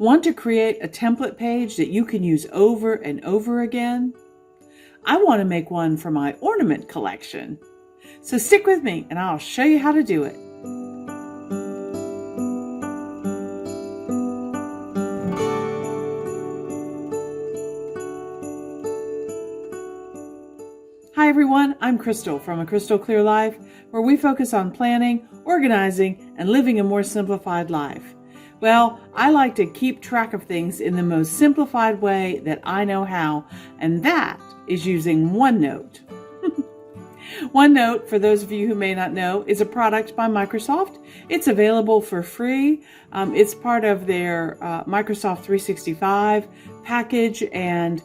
Want to create a template page that you can use over and over again? I want to make one for my ornament collection. So stick with me and I'll show you how to do it. Hi everyone, I'm Crystal from A Crystal Clear Life, where we focus on planning, organizing, and living a more simplified life. Well, I like to keep track of things in the most simplified way that I know how, and that is using OneNote. OneNote, for those of you who may not know, is a product by Microsoft. It's available for free. It's part of their Microsoft 365 package, and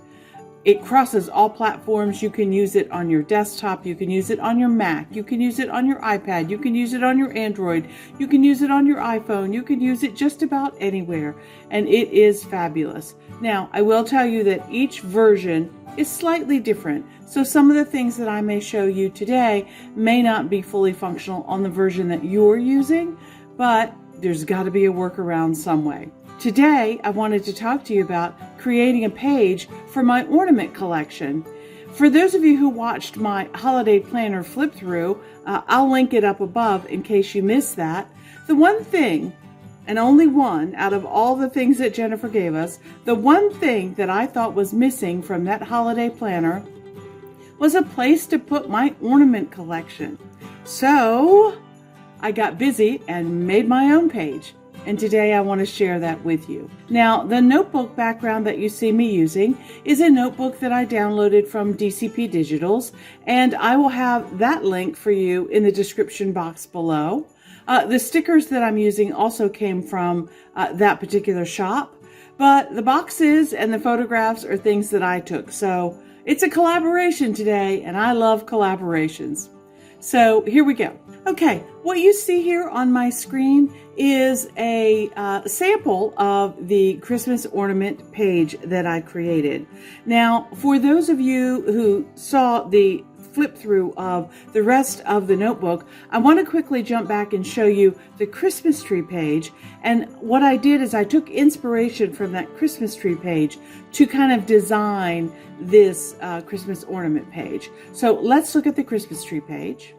it crosses all platforms. You can use it on your desktop, you can use it on your Mac, you can use it on your iPad, you can use it on your Android, you can use it on your iPhone, you can use it just about anywhere, and it is fabulous. Now, I will tell you that each version is slightly different, so some of the things that I may show you today may not be fully functional on the version that you're using, but there's got to be a workaround some way. Today, I wanted to talk to you about creating a page for my ornament collection. For those of you who watched my holiday planner flip through, I'll link it up above in case you missed that. The one thing, and only one out of all the things that Jennifer gave us, the one thing that I thought was missing from that holiday planner was a place to put my ornament collection. So I got busy and made my own page. And today I want to share that with you. Now, the notebook background that you see me using is a notebook that I downloaded from DCP Digitals, and I will have that link for you in the description box below. The stickers that I'm using also came from that particular shop, but the boxes and the photographs are things that I took. So it's a collaboration today, and I love collaborations. So here we go. Okay, what you see here on my screen is a sample of the Christmas ornament page that I created. Now, for those of you who saw the flip through of the rest of the notebook, I want to quickly jump back and show you the Christmas tree page. And what I did is I took inspiration from that Christmas tree page to kind of design this Christmas ornament page. So let's look at the Christmas tree page.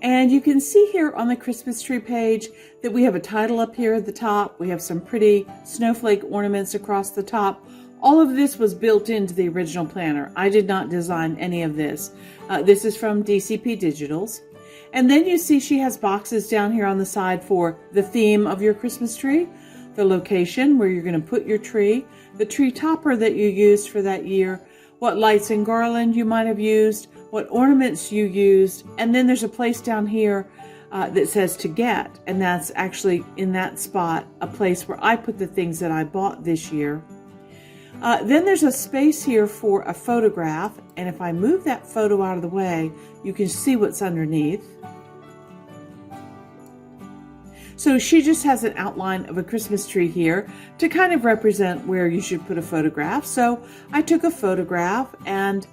And you can see here on the Christmas tree page that we have a title up here at the top. We have some pretty snowflake ornaments across the top. All of this was built into the original planner. I did not design any of this. This is from DCP Digitals. And then you see she has boxes down here on the side for the theme of your Christmas tree, the location where you're going to put your tree, the tree topper that you used for that year, what lights and garland you might have used, what ornaments you used, and then there's a place down here that says to get, and that's actually in that spot a place where I put the things that I bought this year. Then there's a space here for a photograph, and if I move that photo out of the way, you can see what's underneath. So she just has an outline of a Christmas tree here to kind of represent where you should put a photograph. So I took a photograph and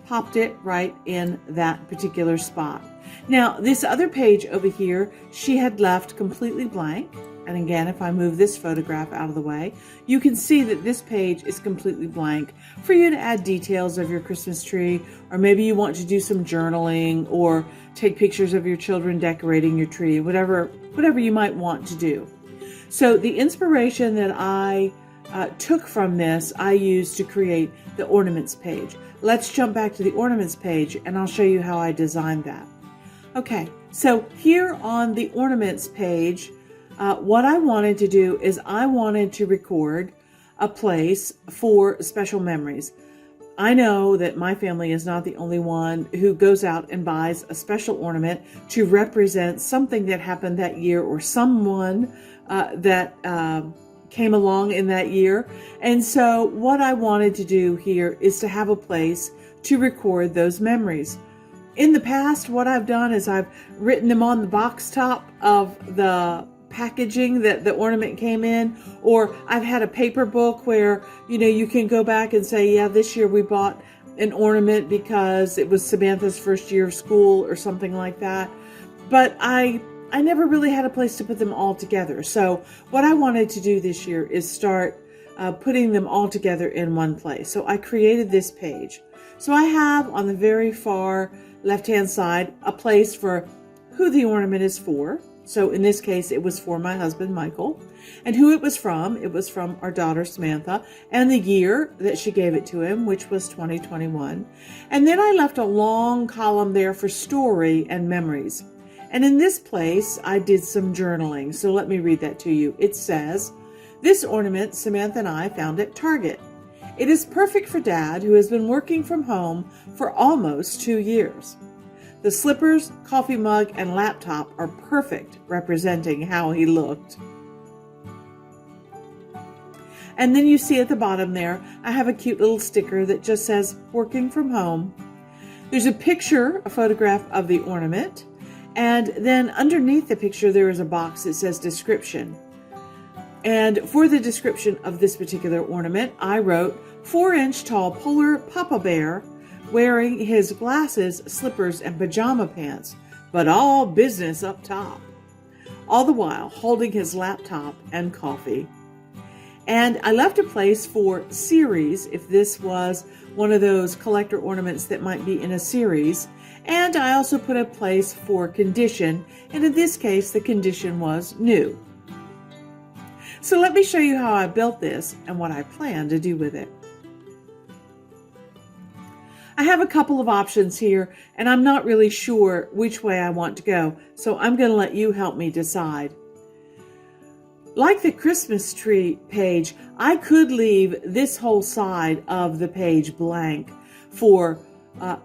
popped it right in that particular spot. Now, this other page over here, she had left completely blank. And again, if I move this photograph out of the way, you can see that this page is completely blank for you to add details of your Christmas tree, or maybe you want to do some journaling or take pictures of your children decorating your tree, whatever you might want to do. So the inspiration that I took from this, I used to create the ornaments page. Let's jump back to the ornaments page and I'll show you how I designed that. Okay, so here on the ornaments page, what I wanted to do is I wanted to record a place for special memories. I know that my family is not the only one who goes out and buys a special ornament to represent something that happened that year or someone that came along in that year. And so what I wanted to do here is to have a place to record those memories. In the past, what I've done is I've written them on the box top of the packaging that the ornament came in, or I've had a paper book where, you know, you can go back and say, yeah, this year we bought an ornament because it was Samantha's first year of school or something like that. But I I never really had a place to put them all together. So what I wanted to do this year is start putting them all together in one place. So I created this page. So I have on the very far left-hand side a place for who the ornament is for. So in this case, it was for my husband, Michael. And who it was from our daughter, Samantha, and the year that she gave it to him, which was 2021. And then I left a long column there for story and memories. And in this place, I did some journaling. So let me read that to you. It says, "This ornament Samantha and I found at Target. It is perfect for Dad, who has been working from home for almost 2 years. The slippers, coffee mug, and laptop are perfect, representing how he looked." And then you see at the bottom there, I have a cute little sticker that just says, "Working from home." There's a picture, a photograph of the ornament. And then underneath the picture, there is a box that says description. And for the description of this particular ornament, I wrote 4-inch tall polar papa bear wearing his glasses, slippers, and pajama pants, but all business up top, all the while holding his laptop and coffee. And I left a place for series if this was one of those collector ornaments that might be in a series. And I also put a place for condition, and in this case, the condition was new. So let me show you how I built this and what I plan to do with it. I have a couple of options here, and I'm not really sure which way I want to go, so I'm going to let you help me decide. Like the Christmas tree page, I could leave this whole side of the page blank for,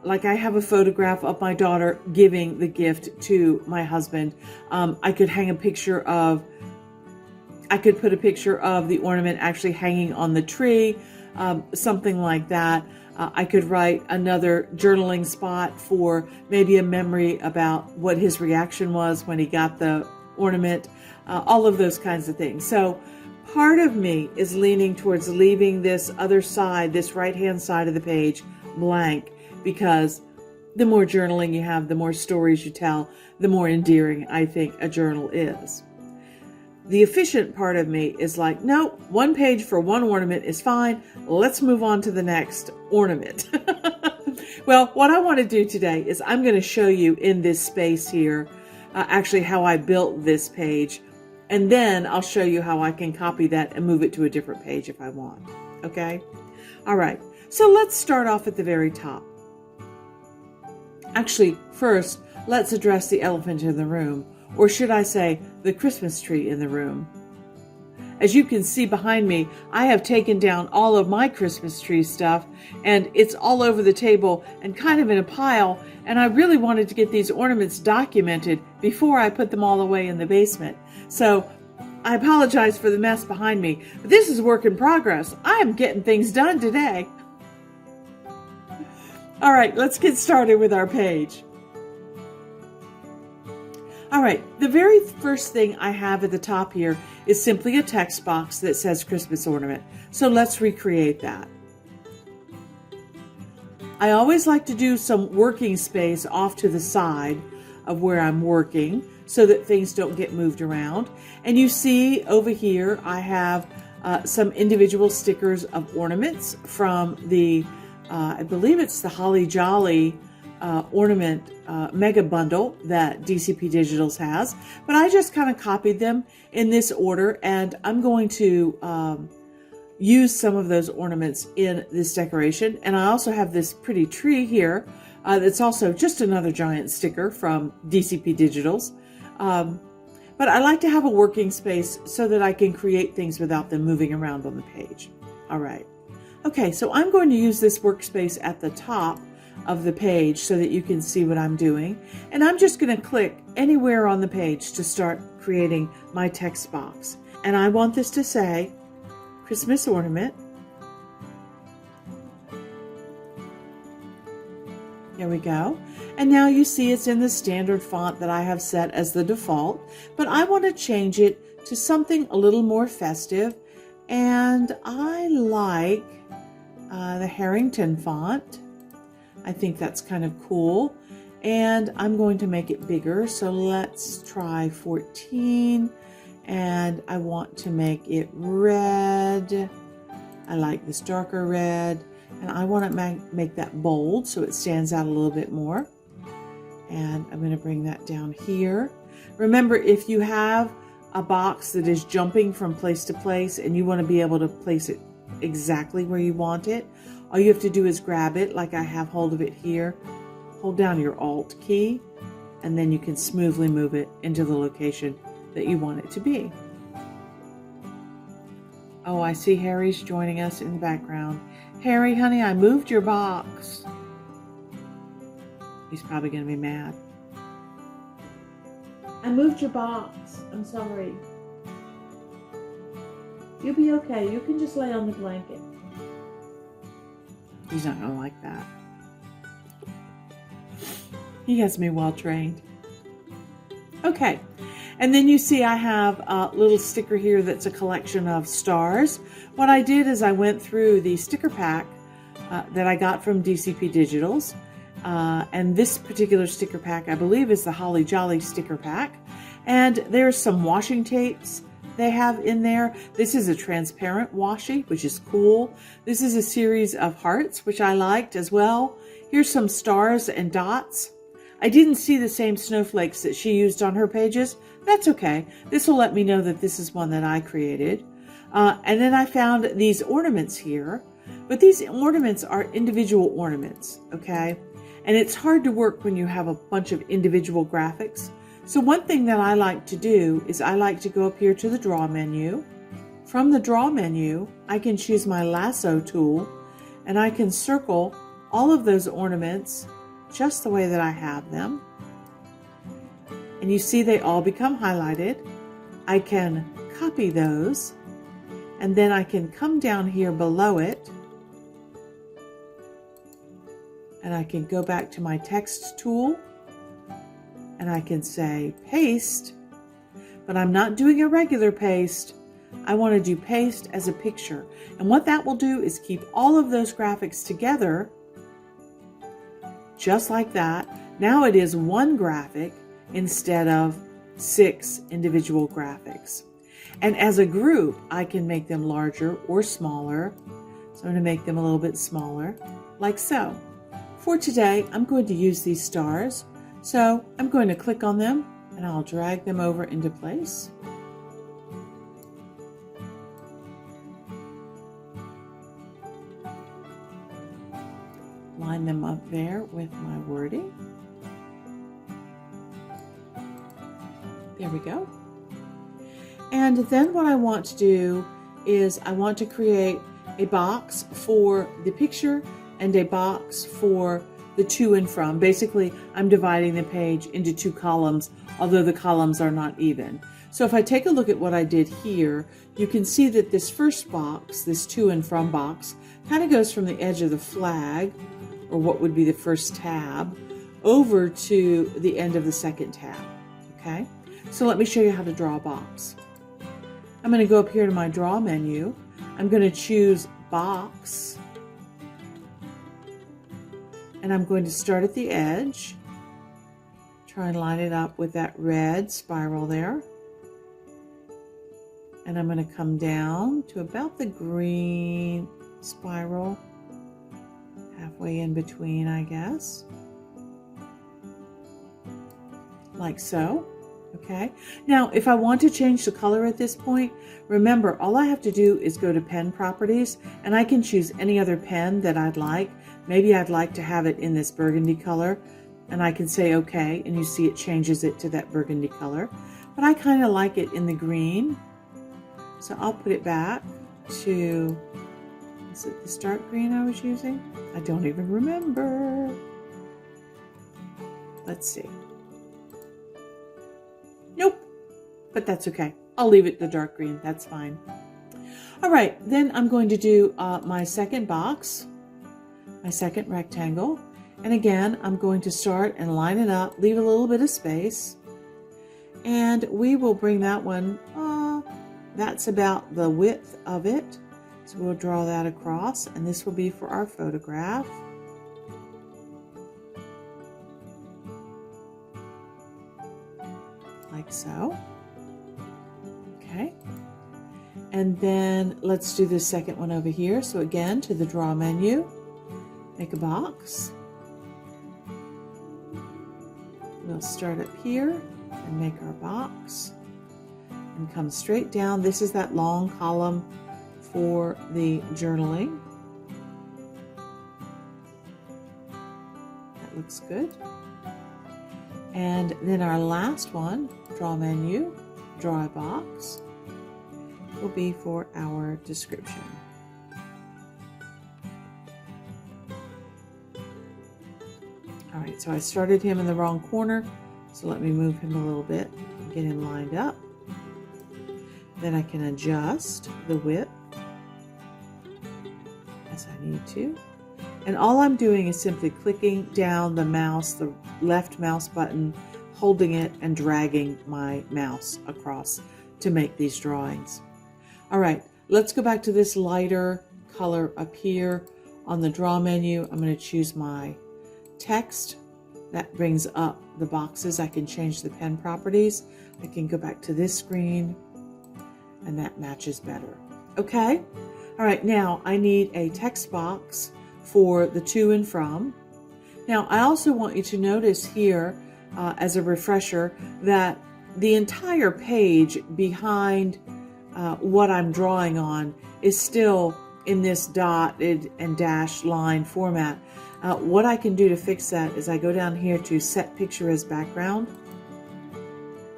like I have a photograph of my daughter giving the gift to my husband. I could hang a picture of, I could put a picture of the ornament actually hanging on the tree, something like that. I could write another journaling spot for maybe a memory about what his reaction was when he got the ornament, all of those kinds of things. So part of me is leaning towards leaving this other side, this right-hand side of the page, blank, because the more journaling you have, the more stories you tell, the more endearing I think a journal is. The efficient part of me is like, no, one page for one ornament is fine. Let's move on to the next ornament. Well, what I want to do today is I'm going to show you in this space here, actually how I built this page. And then I'll show you how I can copy that and move it to a different page if I want. Okay? All right. So let's start off at the very top. Actually, first, let's address the elephant in the room. Or should I say, the Christmas tree in the room. As you can see behind me, I have taken down all of my Christmas tree stuff, and it's all over the table and kind of in a pile, and I really wanted to get these ornaments documented before I put them all away in the basement. So I apologize for the mess behind me, but this is a work in progress. I am getting things done today. All right, let's get started with our page. All right, the very first thing I have at the top here is simply a text box that says Christmas ornament. So let's recreate that. I always like to do some working space off to the side of where I'm working so that things don't get moved around. And you see over here, I have some individual stickers of ornaments from the, I believe it's the Holly Jolly ornament mega bundle that DCP Digitals has, but I just kind of copied them in this order, and I'm going to use some of those ornaments in this decoration. And I also have this pretty tree here that's also just another giant sticker from DCP Digitals. But I like to have a working space so that I can create things without them moving around on the page. All right. Okay, so I'm going to use this workspace at the top of the page so that you can see what I'm doing. And I'm just going to click anywhere on the page to start creating my text box. And I want this to say Christmas ornament. There we go. And now you see it's in the standard font that I have set as the default, but I want to change it to something a little more festive. And I like the Harrington font. I think that's kind of cool. and I'm going to make it bigger. So let's try 14, and I want to make it red. I like this darker red, and I want to make that bold so it stands out a little bit more. And I'm going to bring that down here. Remember, if you have a box that is jumping from place to place and you want to be able to place it exactly where you want it, all you have to do is grab it like I have hold of it here. Hold down your Alt key, and then you can smoothly move it into the location that you want it to be. Oh, I see Harry's joining us in the background. Harry, honey, I moved your box. He's probably going to be mad. I moved your box. I'm sorry. You'll be okay. You can just lay on the blanket. He's not going to like that. He has me well trained. Okay. And then you see I have a little sticker here that's a collection of stars. What I did is I went through the sticker pack that I got from DCP Digitals. And this particular sticker pack, I believe, is the Holly Jolly sticker pack. And there's some washing tapes they have in there. This is a transparent washi, which is cool. This is a series of hearts, which I liked as well. Here's some stars and dots. I didn't see the same snowflakes that she used on her pages. That's okay. This will let me know that this is one that I created. And then I found these ornaments here. But these ornaments are individual ornaments, okay? And it's hard to work when you have a bunch of individual graphics. So one thing that I like to do is I like to go up here to the Draw menu. From the Draw menu, I can choose my lasso tool, and I can circle all of those ornaments just the way that I have them. And you see they all become highlighted. I can copy those, and then I can come down here below it, and I can go back to my text tool, and I can say paste, but I'm not doing a regular paste. I want to do paste as a picture. And what that will do is keep all of those graphics together, just like that. Now it is one graphic instead of 6 individual graphics. And as a group, I can make them larger or smaller. So I'm going to make them a little bit smaller, like so. For today, I'm going to use these stars. So I'm going to click on them and I'll drag them over into place. Line them up there with my wording. There we go. And then what I want to do is I want to create a box for the picture and a box for the to and from. Basically, I'm dividing the page into 2 columns, although the columns are not even. So if I take a look at what I did here, you can see that this first box, this to and from box, kind of goes from the edge of the flag, or what would be the first tab, over to the end of the second tab. Okay? So let me show you how to draw a box. I'm going to go up here to my Draw menu. I'm going to choose Box. And I'm going to start at the edge. Try and line it up with that red spiral there. And I'm going to come down to about the green spiral. Halfway in between, I guess. Like so. Okay. Now, if I want to change the color at this point, remember, all I have to do is go to pen properties, and I can choose any other pen that I'd like. Maybe I'd like to have it in this burgundy color, and I can say okay, and you see it changes it to that burgundy color. But I kind of like it in the green, so I'll put it back to, is it this dark green I was using? I don't even remember. Let's see. Nope, but that's okay. I'll leave it the dark green, that's fine. All right, then I'm going to do my second box, my second rectangle. And again, I'm going to start and line it up, leave a little bit of space. And we will bring that one, that's about the width of it. So we'll draw that across, and this will be for our photograph. like so. Okay. And then let's do the second one over here. So again, to the draw menu, make a box. We'll start up here and make our box and come straight down. This is that long column for the journaling. That looks good. And then our last one, draw menu, draw a box, will be for our description. All right, so I started him in the wrong corner, so let me move him a little bit and get him lined up. Then I can adjust the width as I need to. And all I'm doing is simply clicking down the mouse, the left mouse button, holding it and dragging my mouse across to make these drawings. All right, let's go back to this lighter color up here on the draw menu. I'm going to choose my text. That brings up the boxes. I can change the pen properties. I can go back to this screen and that matches better. Okay. All right. Now I need a text box for the to and from. Now I also want you to notice here as a refresher that the entire page behind what I'm drawing on is still in this dotted and dashed line format. What I can do to fix that is I go down here to set picture as background.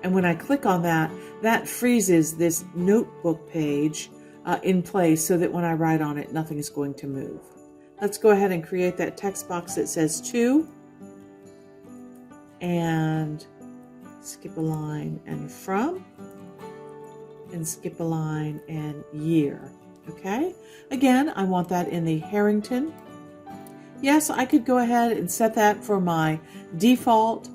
And when I click on that, that freezes this notebook page in place so that when I write on it, nothing is going to move. Let's go ahead and create that text box that says to, and skip a line and from, and skip a line and year. Okay, again, I want that in the Harrington. Yes, I could go ahead and set that for my default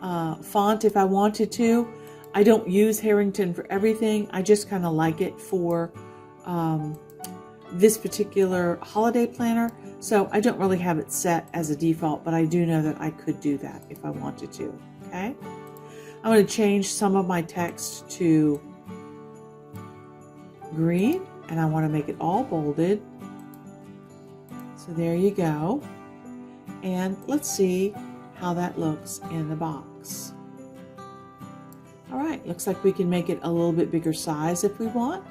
font if I wanted to. I don't use Harrington for everything. I just kind of like it for this particular holiday planner. So I don't really have it set as a default, but I do know that I could do that if I wanted to. Okay, I'm going to change some of my text to green, and I want to make it all bolded. So there you go. And let's see how that looks in the box. All right, looks like we can make it a little bit bigger size if we want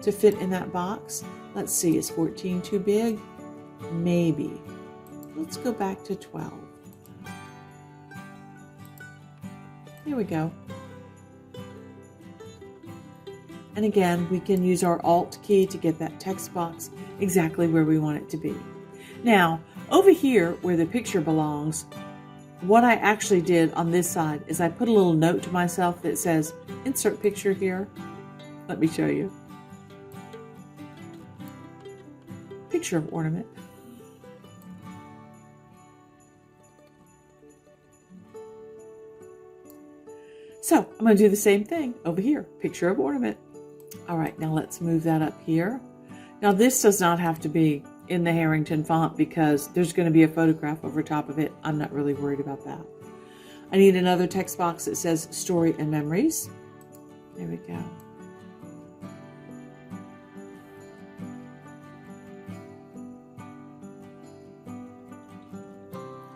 to fit in that box. Let's see, is 14 too big? Maybe. Let's go back to 12. There we go. And again, we can use our Alt key to get that text box exactly where we want it to be. Now, over here where the picture belongs, what I actually did on this side is I put a little note to myself that says, insert picture here. Let me show you. Picture of ornament. So I'm going to do the same thing over here. Picture of ornament. All right, now let's move that up here. Now this does not have to be in the Harrington font because there's going to be a photograph over top of it. I'm not really worried about that. I need another text box that says story and memories. There we go.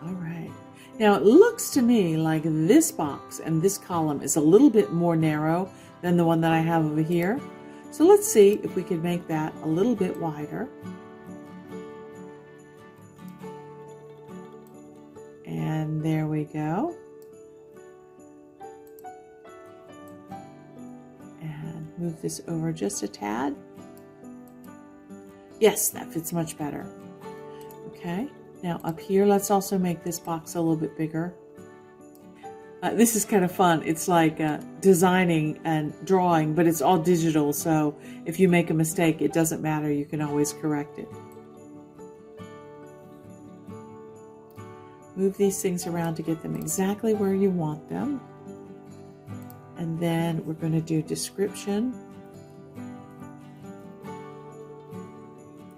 All right. Now it looks to me like this box and this column is a little bit more narrow than the one that I have over here. So let's see if we can make that a little bit wider. And there we go. And move this over just a tad. Yes, that fits much better. Okay, now up here, let's also make this box a little bit bigger. This is kind of fun. It's like designing and drawing, but it's all digital. So if you make a mistake, it doesn't matter. You can always correct it. Move these things around to get them exactly where you want them. And then we're going to do description.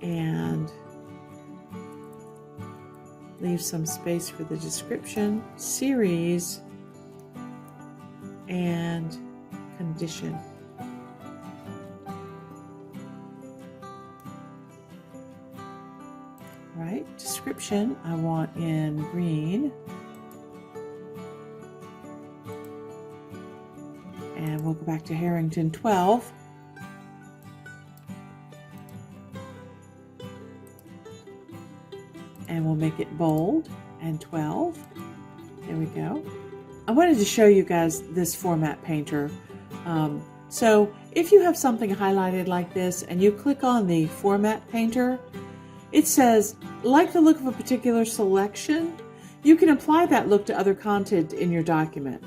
And leave some space for the description, series, and condition. Right, description I want in green. And we'll go back to Harrington 12. And we'll make it bold and 12. There we go. I wanted to show you guys this format painter. So if you have something highlighted like this and you click on the format painter, it says, like the look of a particular selection, you can apply that look to other content in your document.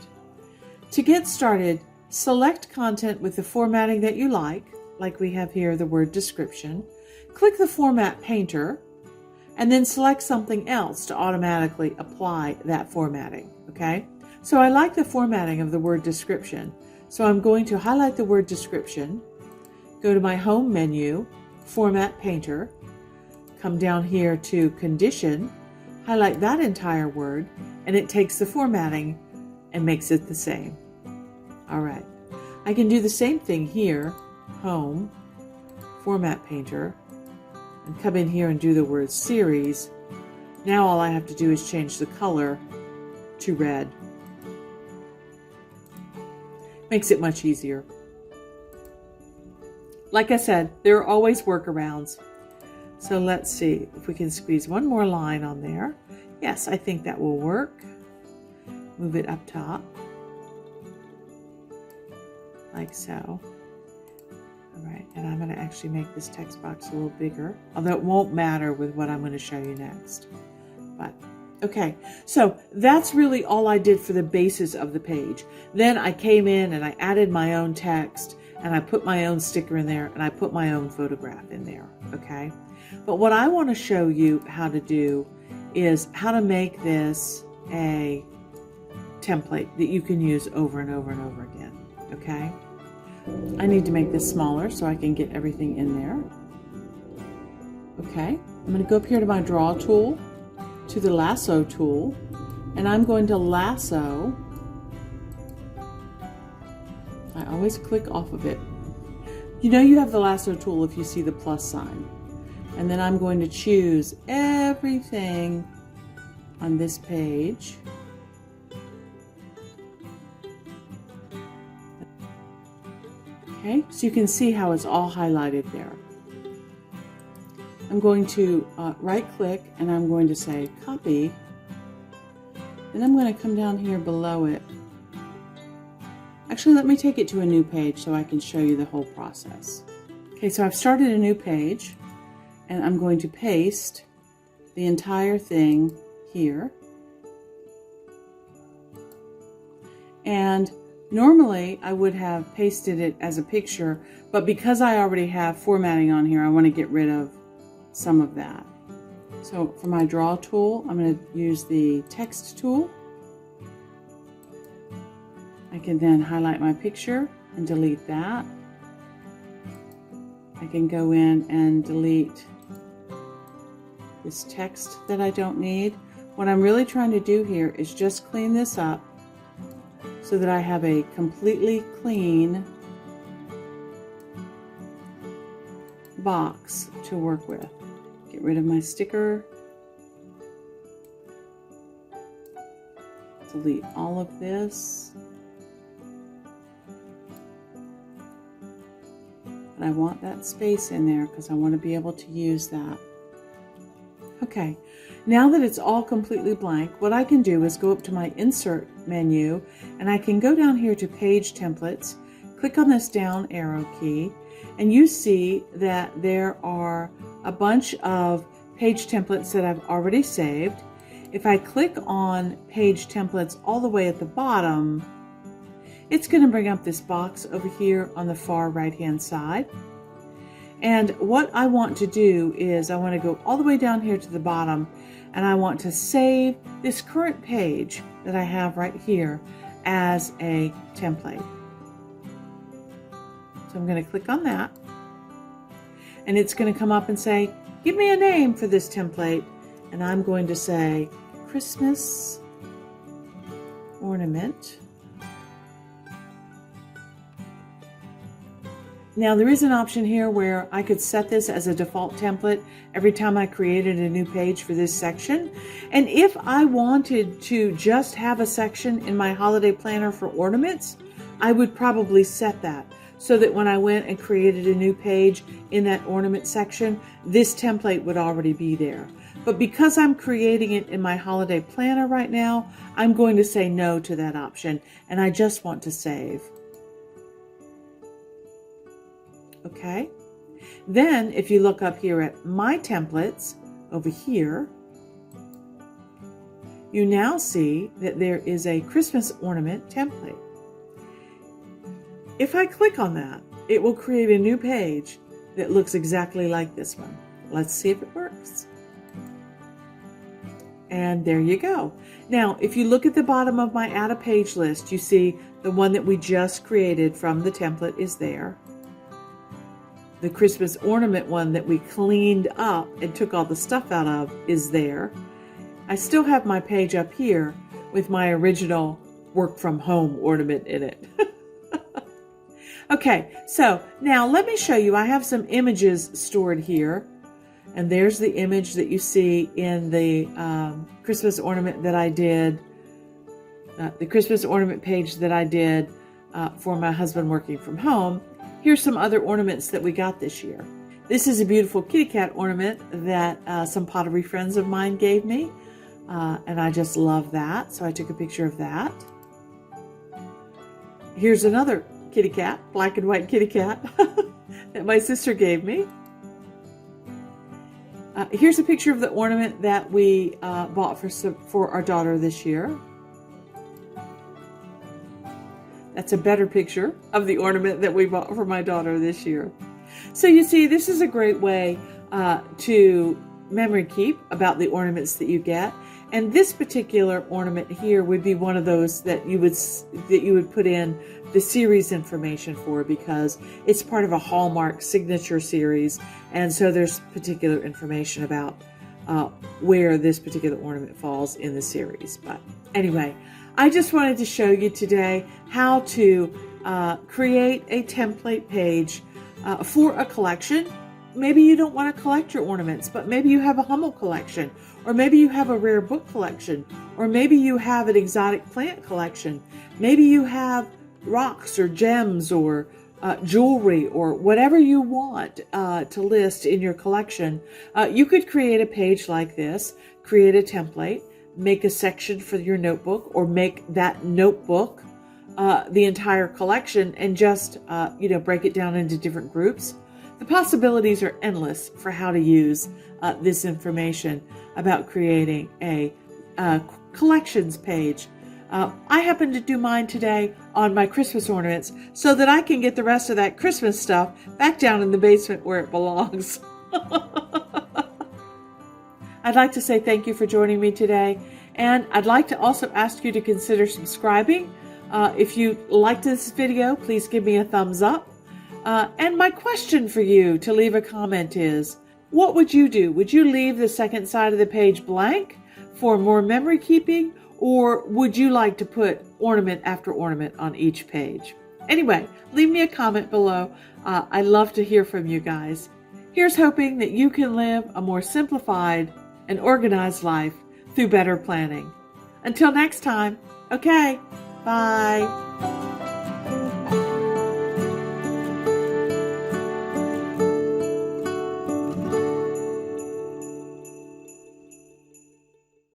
To get started, select content with the formatting that you like we have here the word description. Click the format painter, and then select something else to automatically apply that formatting, okay? So I like the formatting of the word description. So I'm going to highlight the word description, go to my home menu, format painter, come down here to condition, highlight that entire word, and it takes the formatting and makes it the same. All right, I can do the same thing here, home, format painter, and come in here and do the word series. Now all I have to do is change the color to red. Makes it much easier. Like I said, there are always workarounds. So let's see if we can squeeze one more line on there. Yes, I think that will work. Move it up top, like so. All right, and I'm going to actually make this text box a little bigger, although it won't matter with what I'm going to show you next. But okay, so that's really all I did for the basis of the page. Then I came in and I added my own text, and I put my own sticker in there, and I put my own photograph in there, okay? But what I want to show you how to do is how to make this a template that you can use over and over and over again, okay? I need to make this smaller so I can get everything in there. Okay, I'm going to go up here to my draw tool, to the lasso tool, and I'm going to lasso. I always click off of it. You know you have the lasso tool if you see the plus sign. And then I'm going to choose everything on this page. Okay, so you can see how it's all highlighted there. I'm going to right click and I'm going to say copy. Then I'm going to come down here below it. Actually, let me take it to a new page so I can show you the whole process. Okay, so I've started a new page and I'm going to paste the entire thing here. And normally I would have pasted it as a picture, but because I already have formatting on here, I want to get rid of some of that. So for my draw tool, I'm going to use the text tool. I can then highlight my picture and delete that. I can go in and delete this text that I don't need. What I'm really trying to do here is just clean this up so that I have a completely clean box to work with. Get rid of my sticker. Delete all of this. But I want that space in there because I want to be able to use that. Okay, now that it's all completely blank, what I can do is go up to my Insert menu and I can go down here to Page Templates, click on this down arrow key, and you see that there are a bunch of page templates that I've already saved. If I click on Page Templates all the way at the bottom, it's going to bring up this box over here on the far right hand side. And what I want to do is I want to go all the way down here to the bottom and I want to save this current page that I have right here as a template. So I'm going to click on that and it's going to come up and say, give me a name for this template. And I'm going to say Christmas Ornament Now there is an option here where I could set this as a default template every time I created a new page for this section. And if I wanted to just have a section in my holiday planner for ornaments, I would probably set that so that when I went and created a new page in that ornament section, this template would already be there. But because I'm creating it in my holiday planner right now, I'm going to say no to that option, and I just want to save. Okay. Then if you look up here at My Templates over here, you now see that there is a Christmas ornament template. If I click on that, it will create a new page that looks exactly like this one. Let's see if it works. And there you go. Now, if you look at the bottom of my Add a Page list, you see the one that we just created from the template is there. The Christmas ornament one that we cleaned up and took all the stuff out of is there. I still have my page up here with my original work from home ornament in it. Okay, so now let me show you. I have some images stored here. And there's the image that you see in the Christmas ornament that I did, the Christmas ornament page that I did for my husband working from home. Here's some other ornaments that we got this year. This is a beautiful kitty cat ornament that some pottery friends of mine gave me. And I just love that. So I took a picture of that. Here's another kitty cat, black and white kitty cat that my sister gave me. Here's a picture of the ornament that we bought for our daughter this year. That's a better picture of the ornament that we bought for my daughter this year. So you see, this is a great way to memory keep about the ornaments that you get. And this particular ornament here would be one of those that you would put in the series information for, because it's part of a Hallmark signature series, and so there's particular information about where this particular ornament falls in the series. But anyway, I just wanted to show you today how to create a template page for a collection. Maybe you don't want to collect your ornaments, but maybe you have a Hummel collection, or maybe you have a rare book collection, or maybe you have an exotic plant collection. Maybe you have rocks or gems or jewelry or whatever you want to list in your collection. You could create a page like this, create a template, make a section for your notebook, or make that notebook the entire collection, and just break it down into different groups. The possibilities are endless for how to use this information about creating a collections page. I happen to do mine today on my Christmas ornaments so that I can get the rest of that Christmas stuff back down in the basement where it belongs. I'd like to say thank you for joining me today, and I'd like to also ask you to consider subscribing. If you liked this video, please give me a thumbs up. And my question for you to leave a comment is, what would you do? Would you leave the second side of the page blank for more memory keeping? Or would you like to put ornament after ornament on each page? Anyway, leave me a comment below. I love to hear from you guys. Here's hoping that you can live a more simplified and organized life through better planning. Until next time, okay, bye.